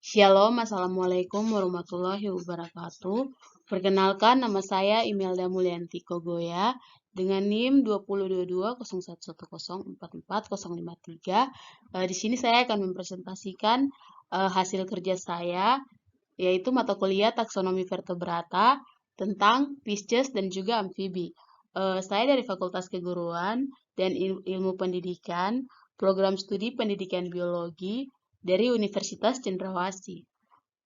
Shalom, Assalamualaikum warahmatullahi wabarakatuh. Perkenalkan, nama saya Imelda Mulyanti Kogoya dengan NIM 20220110444053. Di sini saya akan mempresentasikan hasil kerja saya, yaitu mata kuliah taksonomi vertebrata tentang Pisces dan juga amfibi. Saya dari Fakultas Keguruan dan Ilmu Pendidikan, program studi pendidikan biologi dari Universitas Cendrawasih.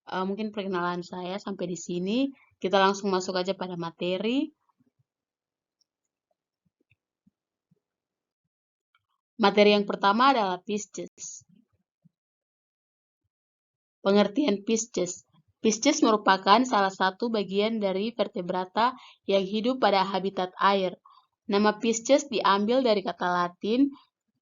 Mungkin perkenalan saya sampai di sini. Kita langsung masuk aja pada materi. Materi yang pertama adalah Pisces. Pengertian Pisces. Pisces merupakan salah satu bagian dari vertebrata yang hidup pada habitat air. Nama Pisces diambil dari kata Latin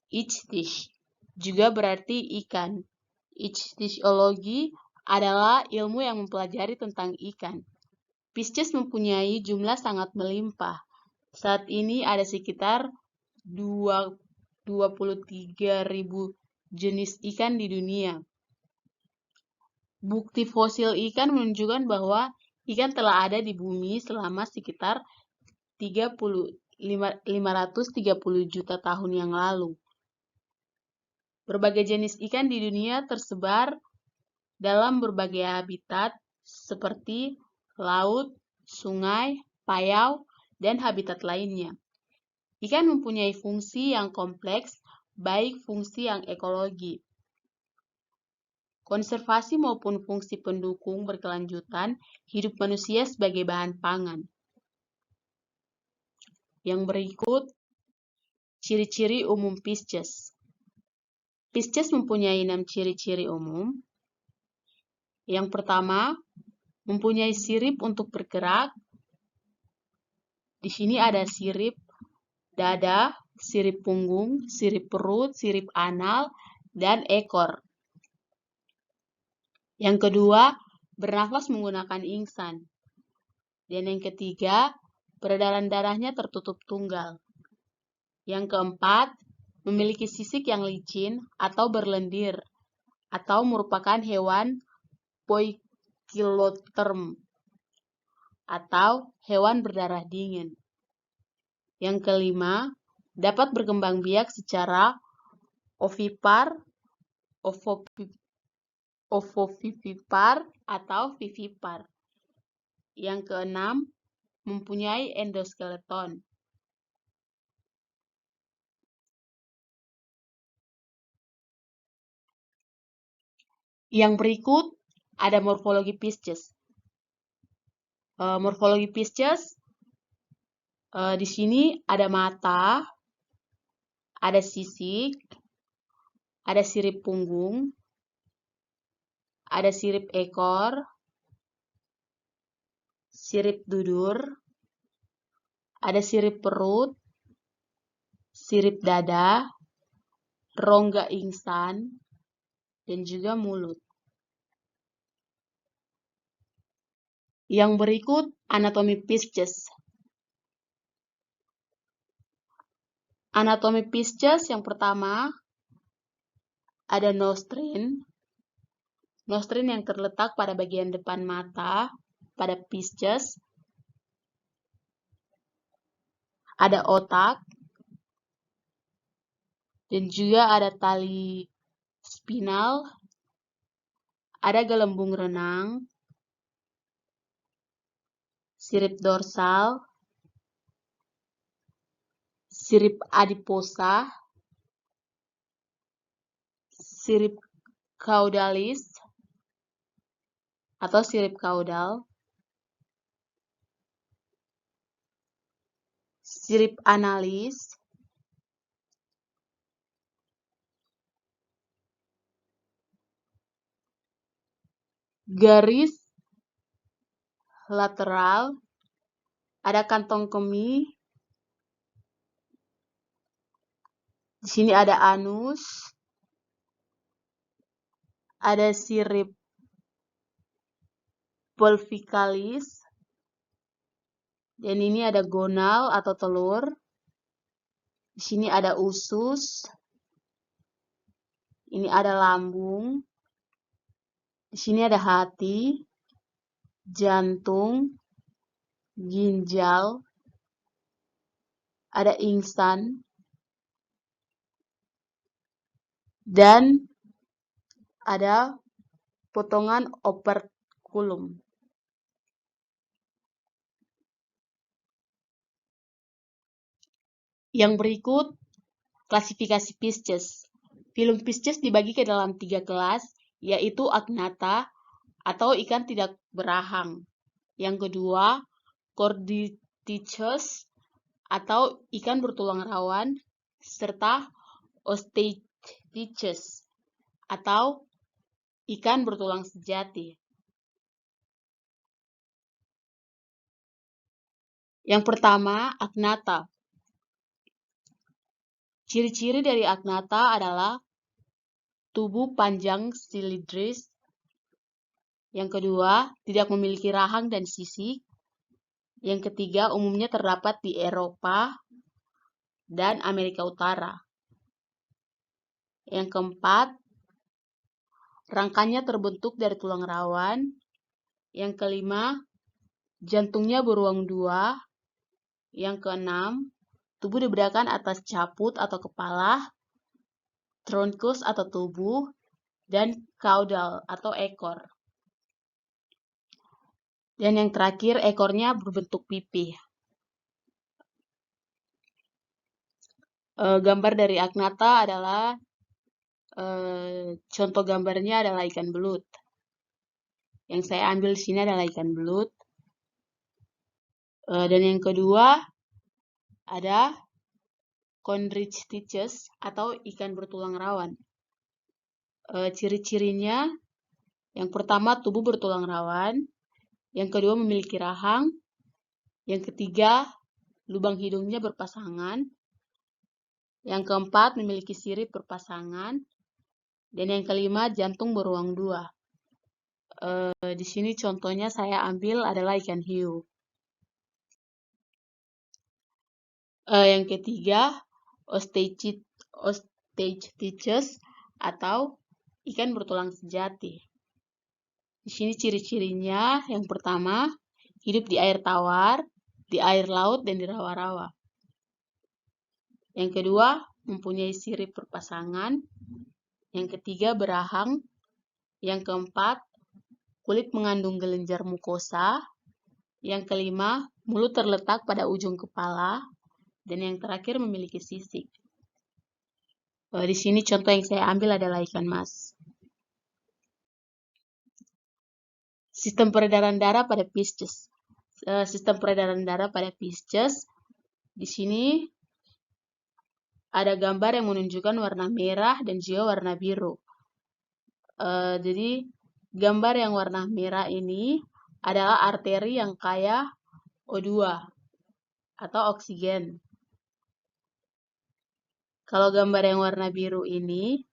ichthys, juga berarti ikan. Ichthyologi adalah ilmu yang mempelajari tentang ikan. Pisces mempunyai jumlah sangat melimpah. Saat ini ada sekitar 23.000 jenis ikan di dunia. Bukti fosil ikan menunjukkan bahwa ikan telah ada di bumi selama sekitar 530 juta tahun yang lalu. Berbagai jenis ikan di dunia tersebar dalam berbagai habitat seperti laut, sungai, payau, dan habitat lainnya. Ikan mempunyai fungsi yang kompleks, baik fungsi yang ekologi, konservasi maupun fungsi pendukung berkelanjutan hidup manusia sebagai bahan pangan. Yang berikut, ciri-ciri umum Pisces. Pisces mempunyai 6 ciri-ciri umum. Yang pertama, mempunyai sirip untuk bergerak. Di sini ada sirip dada, sirip punggung, sirip perut, sirip anal, dan ekor. Yang kedua, bernafas menggunakan ingsan. Dan yang ketiga, peredaran darahnya tertutup tunggal. Yang keempat, memiliki sisik yang licin atau berlendir, atau merupakan hewan poikiloterm, atau hewan berdarah dingin. Yang kelima, dapat berkembang biak secara ovipar, ovovivipar, atau vivipar. Yang keenam, mempunyai endoskeleton. Yang berikut ada morfologi Pisces. Morfologi Pisces di sini ada mata, ada sisik, ada sirip punggung, ada sirip ekor, sirip dudur, ada sirip perut, sirip dada, rongga ingsan, dan juga mulut. Yang berikut anatomi Pisces. Anatomi Pisces yang pertama ada nostrin. Nostrin yang terletak pada bagian depan mata pada Pisces. Ada otak. Dan juga ada tali spinal. Ada gelembung renang. Sirip dorsal. Sirip adiposa. Sirip caudalis atau sirip kaudal. Sirip analis. Garis lateral. Ada kantong kemih. Di sini ada anus. Ada sirip polvicalis. Dan ini ada gonal atau telur. Di sini ada usus. Ini ada lambung. Di sini ada hati, jantung, ginjal, ada insang, dan ada potongan operculum. Yang berikut klasifikasi Pisces. Filum Pisces dibagi ke dalam 3 kelas, yaitu Agnatha atau ikan tidak berahang. Yang kedua, Chorditiches atau ikan bertulang rawan, serta Osteichthyes atau ikan bertulang sejati. Yang pertama, Agnatha. Ciri-ciri dari Agnatha adalah tubuh panjang silindris. Yang kedua, tidak memiliki rahang dan sisik. Yang ketiga, umumnya terdapat di Eropa dan Amerika Utara. Yang keempat, rangkanya terbentuk dari tulang rawan. Yang kelima, jantungnya beruang 2. Yang keenam, tubuh dibedakan atas caput atau kepala, trunkus atau tubuh, dan caudal atau ekor. Dan yang terakhir, ekornya berbentuk pipih. Gambar dari Agnatha adalah, contoh gambarnya adalah ikan belut. Yang saya ambil di sini adalah ikan belut. Dan yang kedua ada Chondrichthyes atau ikan bertulang rawan. Ciri-cirinya, yang pertama tubuh bertulang rawan, yang kedua memiliki rahang, yang ketiga lubang hidungnya berpasangan, yang keempat memiliki sirip berpasangan, dan yang kelima jantung beruang 2. Di sini contohnya saya ambil adalah ikan hiu. Yang ketiga, Osteichthyes atau ikan bertulang sejati. Di sini ciri-cirinya, yang pertama, hidup di air tawar, di air laut, dan di rawa-rawa. Yang kedua, mempunyai sirip berpasangan. Yang ketiga, berahang. Yang keempat, kulit mengandung kelenjar mukosa. Yang kelima, mulut terletak pada ujung kepala. Dan yang terakhir, memiliki sisik. Di sini contoh yang saya ambil adalah ikan mas. Sistem peredaran darah pada Pisces. Sistem peredaran darah pada Pisces. Di sini ada gambar yang menunjukkan warna merah dan juga warna biru. Jadi gambar yang warna merah ini adalah arteri yang kaya O2 atau oksigen. Kalau gambar yang warna biru ini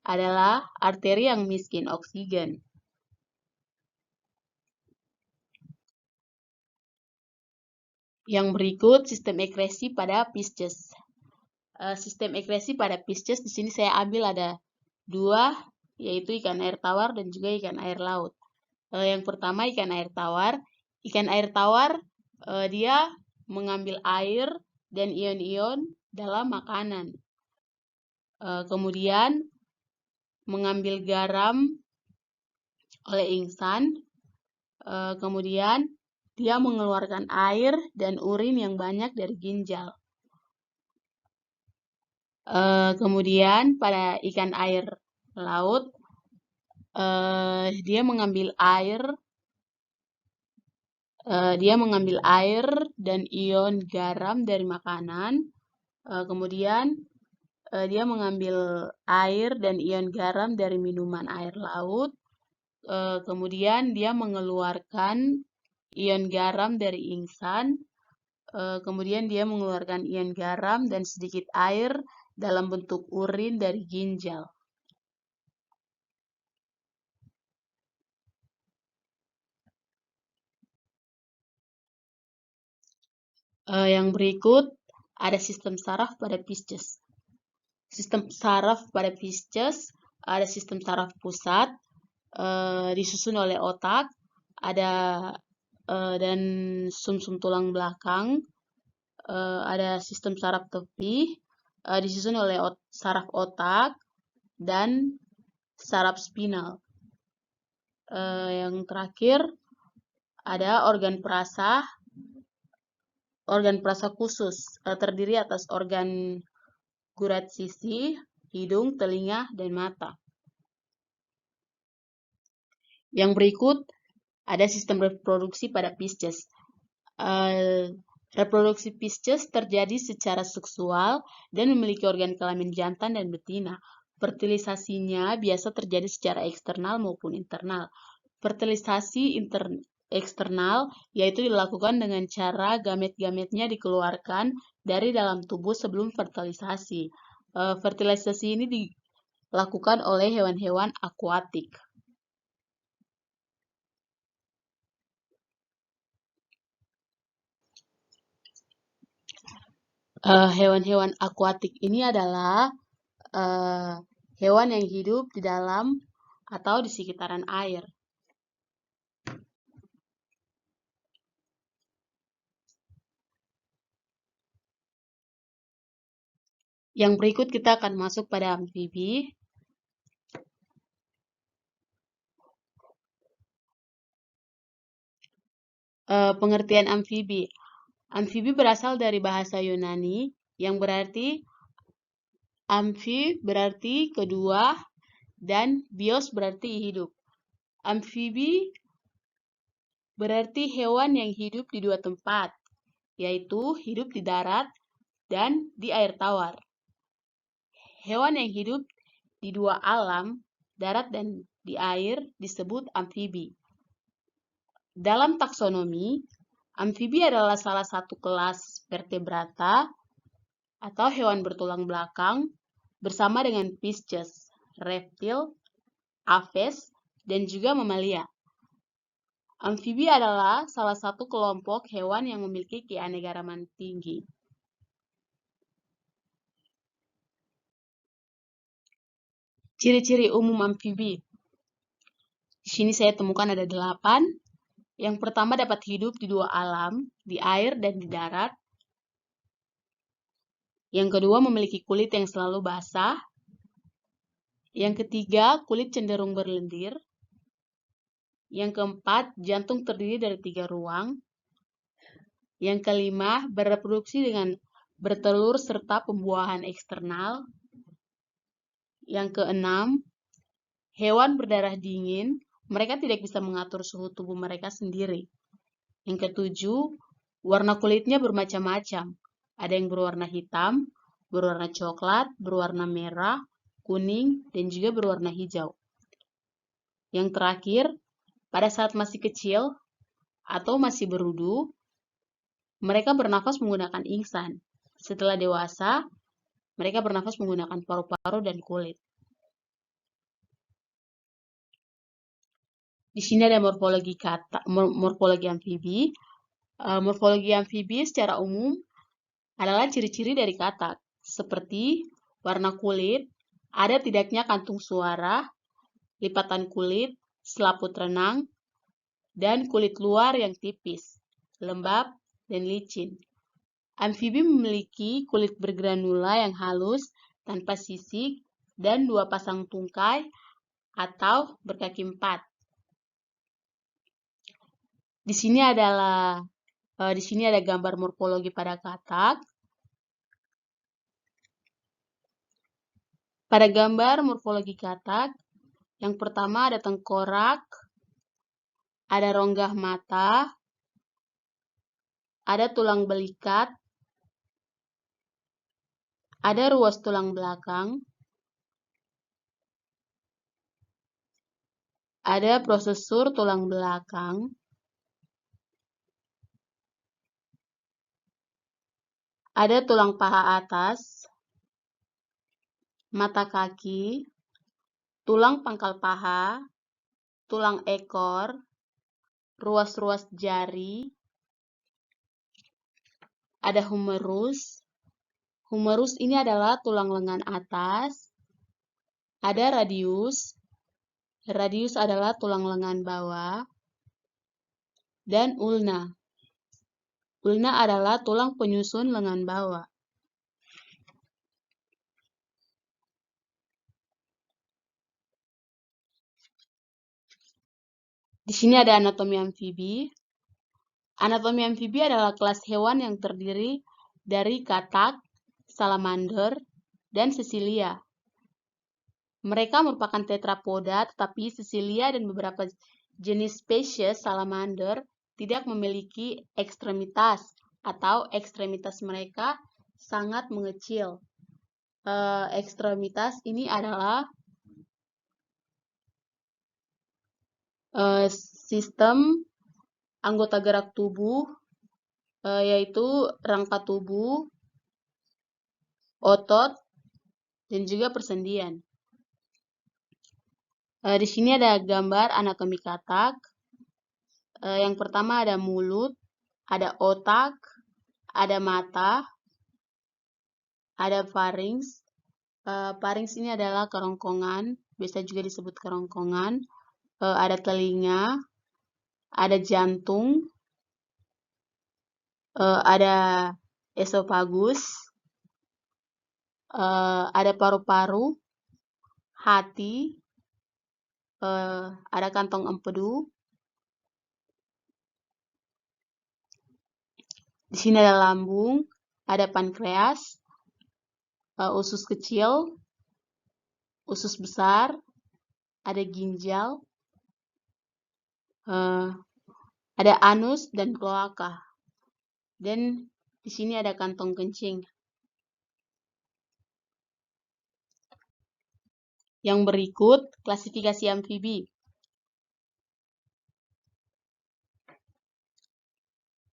adalah arteri yang miskin oksigen. Yang berikut sistem ekresi pada Pisces. Sistem ekresi pada Pisces di sini saya ambil ada 2, yaitu ikan air tawar dan juga ikan air laut. Yang pertama ikan air tawar. Ikan air tawar dia mengambil air dan ion-ion dalam makanan. Kemudian mengambil garam oleh insang. Kemudian dia mengeluarkan air dan urin yang banyak dari ginjal. Kemudian pada ikan air laut, dia mengambil air dan ion garam dari makanan. Kemudian dia mengambil air dan ion garam dari minuman air laut. Kemudian dia mengeluarkan ion garam dari insang. Kemudian dia mengeluarkan ion garam dan sedikit air dalam bentuk urin dari ginjal. Yang berikut ada sistem saraf pada Pisces. Sistem saraf pada Pisces ada sistem saraf pusat, disusun oleh otak, ada dan sumsum tulang belakang, ada sistem saraf tepi, disusun oleh saraf otak dan saraf spinal. Yang terakhir ada organ perasa khusus, terdiri atas organ gurat sisi, hidung, telinga, dan mata. Yang berikut ada sistem reproduksi pada Pisces. Reproduksi Pisces terjadi secara seksual dan memiliki organ kelamin jantan dan betina. Fertilisasinya biasa terjadi secara eksternal maupun internal. Fertilisasi eksternal yaitu dilakukan dengan cara gamet-gametnya dikeluarkan dari dalam tubuh sebelum fertilisasi. Fertilisasi ini dilakukan oleh hewan-hewan akuatik. Hewan-hewan akuatik ini adalah hewan yang hidup di dalam atau di sekitaran air. Yang berikut kita akan masuk pada amfibi. Pengertian amfibi. Amfibi berasal dari bahasa Yunani yang berarti amfi berarti kedua dan bios berarti hidup. Amfibi berarti hewan yang hidup di dua tempat, yaitu hidup di darat dan di air tawar. Hewan yang hidup di dua alam, darat dan di air, disebut amfibi. Dalam taksonomi, amfibi adalah salah satu kelas vertebrata atau hewan bertulang belakang bersama dengan Pisces, reptil, aves, dan juga mamalia. Amfibi adalah salah satu kelompok hewan yang memiliki keanekaragaman tinggi. Ciri-ciri umum amfibi. Di sini saya temukan ada 8. Yang pertama dapat hidup di dua alam, di air dan di darat. Yang kedua memiliki kulit yang selalu basah. Yang ketiga kulit cenderung berlendir. Yang keempat jantung terdiri dari 3 ruang. Yang kelima bereproduksi dengan bertelur serta pembuahan eksternal. Yang keenam hewan berdarah dingin, mereka tidak bisa mengatur suhu tubuh mereka sendiri. Yang ketujuh, warna kulitnya bermacam-macam. Ada yang berwarna hitam, berwarna coklat, berwarna merah, kuning, dan juga berwarna hijau. Yang terakhir, pada saat masih kecil atau masih berudu, mereka bernafas menggunakan ingsan. Setelah dewasa, mereka bernafas menggunakan paru-paru dan kulit. Di sini ada morfologi amfibi. Morfologi amfibi secara umum adalah ciri-ciri dari katak, seperti warna kulit, ada tidaknya kantung suara, lipatan kulit, selaput renang, dan kulit luar yang tipis, lembab, dan licin. Amfibi memiliki kulit bergranula yang halus, tanpa sisik, dan 2 pasang tungkai atau berkaki 4. Di sini ada gambar morfologi pada katak. Pada gambar morfologi katak, yang pertama ada tengkorak, ada rongga mata, ada tulang belikat, ada ruas tulang belakang, ada prosesur tulang belakang, ada tulang paha atas, mata kaki, tulang pangkal paha, tulang ekor, ruas-ruas jari, ada humerus. Humerus ini adalah tulang lengan atas, ada radius, Radius adalah tulang lengan bawah. Dan ulna. Ulna adalah tulang penyusun lengan bawah. Di sini ada anatomi amfibi. Anatomi amfibi adalah kelas hewan yang terdiri dari katak, salamander, dan sesilia. Mereka merupakan tetrapoda, tetapi sesilia dan beberapa jenis spesies salamander tidak memiliki ekstremitas atau ekstremitas mereka sangat mengecil. Ekstremitas ini adalah sistem anggota gerak tubuh, yaitu rangka tubuh, otot, dan juga persendian. Di sini ada gambar anatomi katak. Yang pertama ada mulut, ada otak, ada mata, ada pharynx. Pharynx ini adalah kerongkongan, biasa juga disebut kerongkongan. Ada telinga, ada jantung, ada esofagus, ada paru-paru, hati, ada kantong empedu. Di sini ada lambung, ada pankreas, usus kecil, usus besar, ada ginjal, ada anus dan kloaka. Dan di sini ada kantong kencing. Yang berikut klasifikasi amfibi.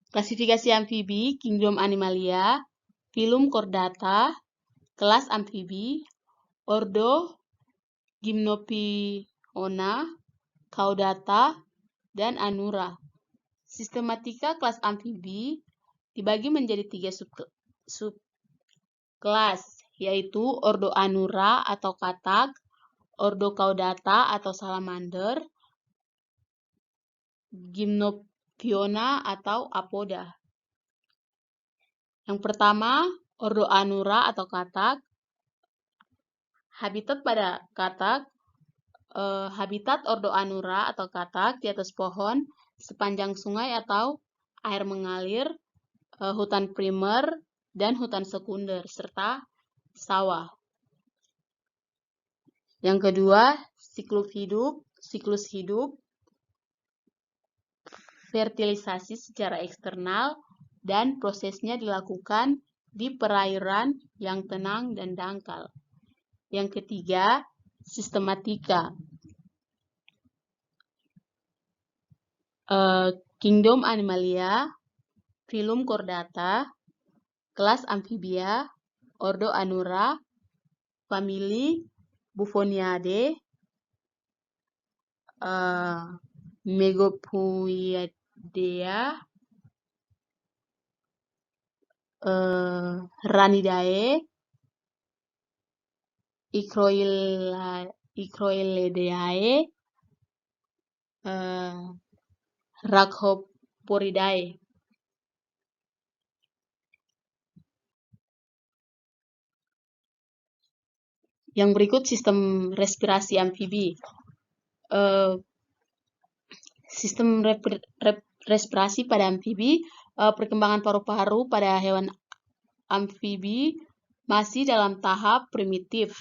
Klasifikasi amfibi, Kingdom Animalia, Phylum Chordata, kelas amfibi, Ordo Gymnophiona, Caudata, dan Anura. Sistematika kelas amfibi dibagi menjadi 3 subkelas, yaitu Ordo Anura atau katak, Ordo Caudata atau salamander, Gymnophiona atau apoda. Yang pertama, Ordo Anura atau katak. Habitat pada katak, habitat Ordo Anura atau katak di atas pohon, sepanjang sungai atau air mengalir, hutan primer, dan hutan sekunder, serta sawah. Yang kedua, siklus hidup, fertilisasi secara eksternal, dan prosesnya dilakukan di perairan yang tenang dan dangkal. Yang ketiga, sistematika. Kingdom Animalia, Phylum Chordata, kelas Amphibia, Ordo Anura, famili Bufonidae, Megapoidea, Ranidae, Icroiledae, Rhacoporidae. Yang berikut sistem respirasi amfibi. Sistem respirasi pada amfibi, perkembangan paru-paru pada hewan amfibi masih dalam tahap primitif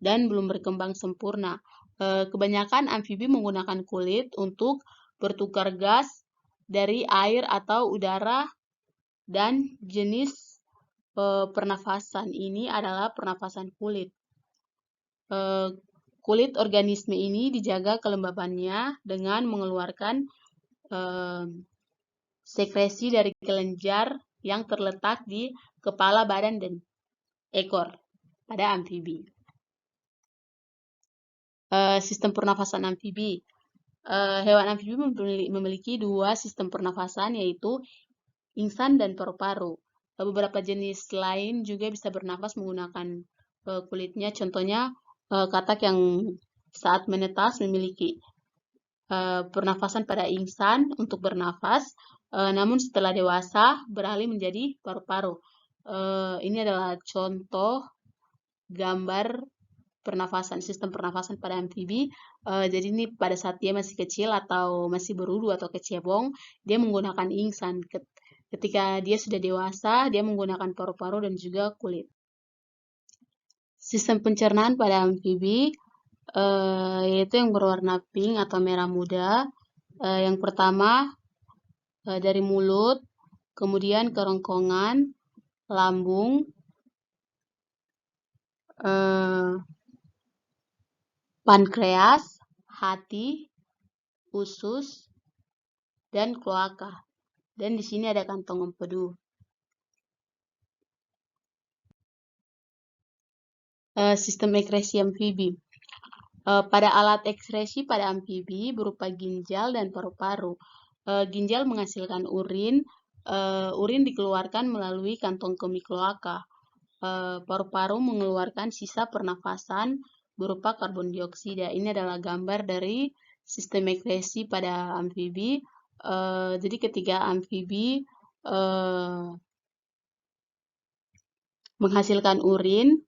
dan belum berkembang sempurna. Kebanyakan amfibi menggunakan kulit untuk bertukar gas dari air atau udara, dan jenis pernafasan ini adalah pernafasan kulit. Kulit organisme ini dijaga kelembabannya dengan mengeluarkan sekresi dari kelenjar yang terletak di kepala, badan, dan ekor pada amfibi. Sistem pernafasan amfibi. Hewan amfibi memiliki 2 sistem pernafasan, yaitu insan dan paru-paru. Beberapa jenis lain juga bisa bernafas menggunakan kulitnya, contohnya katak yang saat menetas memiliki pernafasan pada insang untuk bernafas, namun setelah dewasa beralih menjadi paru-paru. Ini adalah contoh gambar sistem pernafasan pada amfibi. Jadi ini pada saat dia masih kecil atau masih berudu atau kecebong, dia menggunakan insang. Ketika dia sudah dewasa, dia menggunakan paru-paru dan juga kulit. Sistem pencernaan pada amfibi yaitu yang berwarna pink atau merah muda. Yang pertama dari mulut, kemudian kerongkongan, lambung, pankreas, hati, usus, dan kloaka. Dan di sini ada kantong empedu. Sistem ekskresi amfibi. Pada alat ekskresi pada amfibi berupa ginjal dan paru-paru. Ginjal menghasilkan urin, urin dikeluarkan melalui kantong kemih kloaka. Paru-paru mengeluarkan sisa pernafasan berupa karbon dioksida. Ini adalah gambar dari sistem ekskresi pada amfibi. Jadi ketika amfibi menghasilkan urin,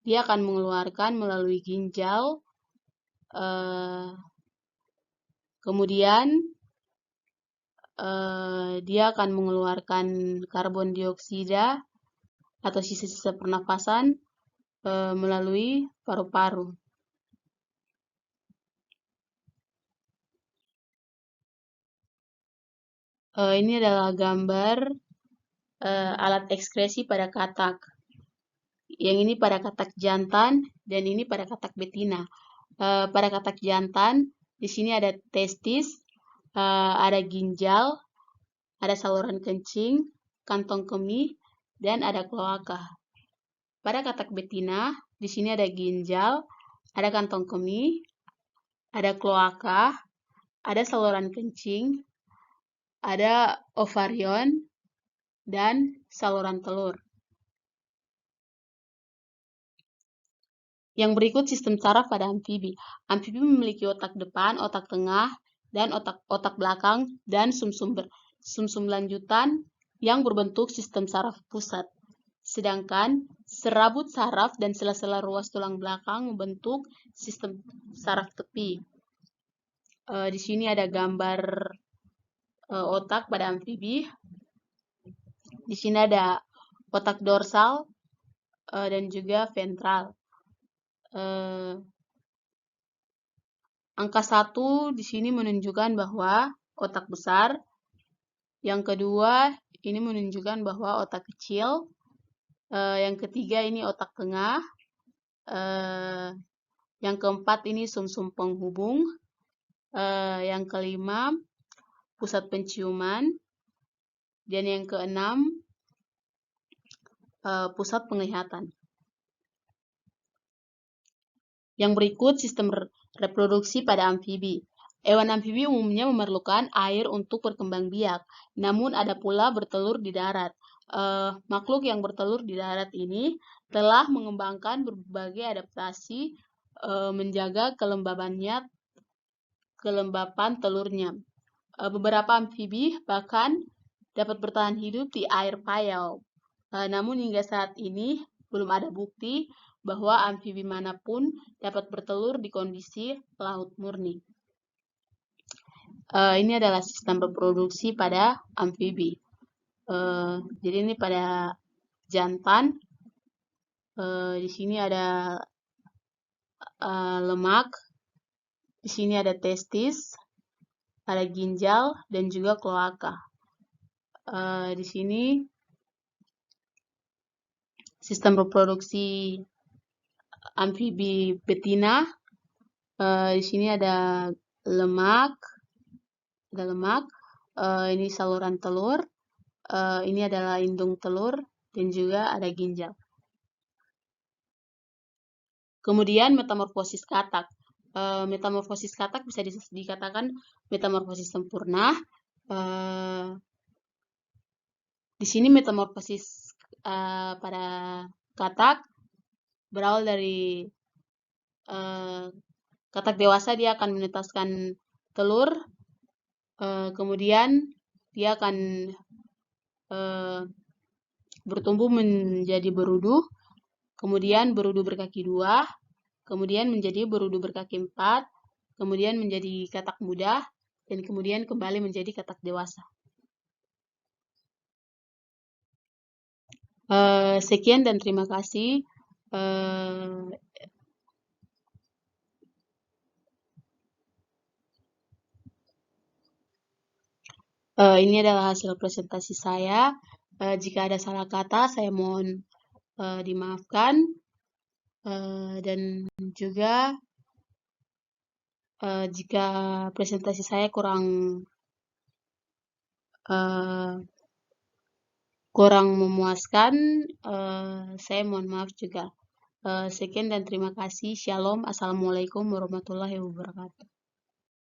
dia akan mengeluarkan melalui ginjal, kemudian dia akan mengeluarkan karbon dioksida atau sisa-sisa pernafasan melalui paru-paru. Ini adalah gambar alat ekskresi pada katak. Yang ini pada katak jantan dan ini pada katak betina. Pada katak jantan di sini ada testis, ada ginjal, ada saluran kencing, kantong kemih, dan ada kloaka. Pada katak betina di sini ada ginjal, ada kantong kemih, ada kloaka, ada saluran kencing, ada ovarion, dan saluran telur. Yang berikut sistem saraf pada amfibi. Amfibi memiliki otak depan, otak tengah, dan otak belakang, dan sumsum lanjutan yang berbentuk sistem saraf pusat. Sedangkan serabut saraf dan sela-sela ruas tulang belakang membentuk sistem saraf tepi. Di sini ada gambar otak pada amfibi. Di sini ada otak dorsal dan juga ventral. Angka 1 di sini menunjukkan bahwa otak besar. Yang kedua, ini menunjukkan bahwa otak kecil. Yang ketiga, ini otak tengah. Yang keempat, ini sumsum penghubung. Yang kelima, pusat penciuman. Dan yang keenam, pusat penglihatan. Yang berikut sistem reproduksi pada amfibi. Hewan amfibi umumnya memerlukan air untuk berkembang biak, namun ada pula bertelur di darat. Makhluk yang bertelur di darat ini telah mengembangkan berbagai adaptasi menjaga kelembapan telurnya. Beberapa amfibi bahkan dapat bertahan hidup di air payau. Namun hingga saat ini belum ada bukti bahwa amfibi manapun dapat bertelur di kondisi laut murni. Ini adalah sistem reproduksi pada amfibi. Jadi ini pada jantan. Di sini ada lemak. Di sini ada testis, ada ginjal, dan juga kloaka. Di sini sistem reproduksi amfibi betina. Di sini ada lemak, ini saluran telur, ini adalah indung telur, dan juga ada ginjal. Kemudian metamorfosis katak. Metamorfosis katak bisa dikatakan metamorfosis sempurna. Di sini metamorfosis pada katak berawal dari Katak dewasa dia akan menetaskan telur, kemudian dia akan bertumbuh menjadi berudu, kemudian berudu berkaki 2, kemudian menjadi berudu berkaki 4, kemudian menjadi katak muda, dan kemudian kembali menjadi katak dewasa. Sekian dan terima kasih. Ini adalah hasil presentasi saya. Jika ada salah kata, saya mohon dimaafkan. Dan juga jika presentasi saya kurang memuaskan, saya mohon maaf juga. Sekian dan terima kasih. Shalom. Assalamualaikum warahmatullahi wabarakatuh.